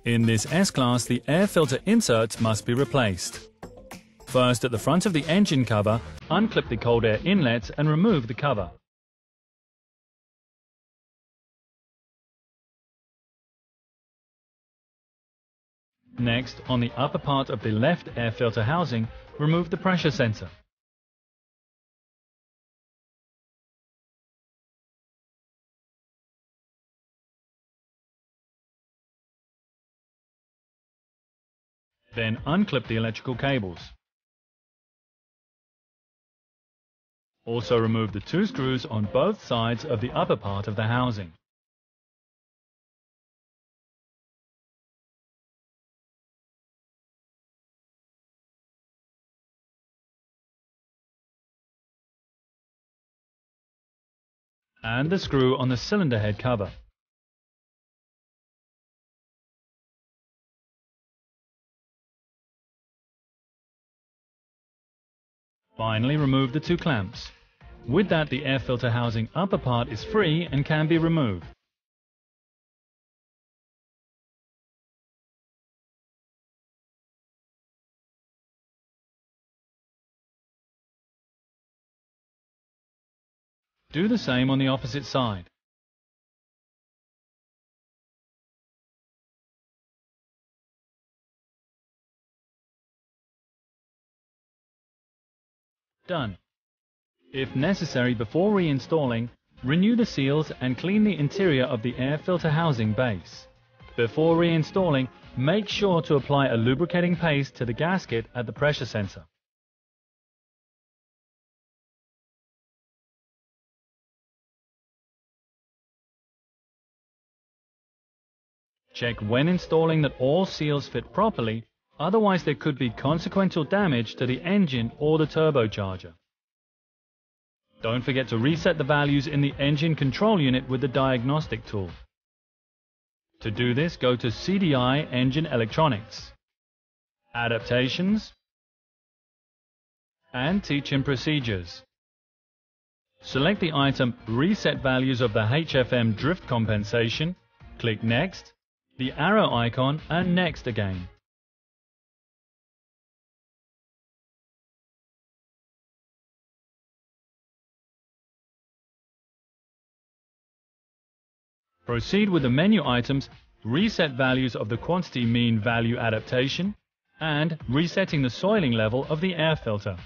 In this S-Class, the air filter inserts must be replaced. First, at the front of the engine cover, unclip the cold air inlets and remove the cover. Next, on the upper part of the left air filter housing, remove the pressure sensor. Then unclip the electrical cables. Also remove the two screws on both sides of the upper part of the housing. And the screw on the cylinder head cover. Finally, remove the two clamps. With that, the air filter housing upper part is free and can be removed. Do the same on the opposite side. Done. If necessary, before reinstalling, renew the seals and clean the interior of the air filter housing base. Before reinstalling, make sure to apply a lubricating paste to the gasket at the pressure sensor. Check when installing that all seals fit properly, otherwise there could be consequential damage to the engine or the turbocharger. Don't forget to reset the values in the engine control unit with the diagnostic tool. To do this, go to CDI Engine Electronics, Adaptations, and Teach-in Procedures. Select the item Reset Values of the HFM Drift Compensation, click Next, the arrow icon, and Next again. Proceed with the menu items Reset Values of the Quantity Mean Value Adaptation and Resetting the Soiling Level of the air filter.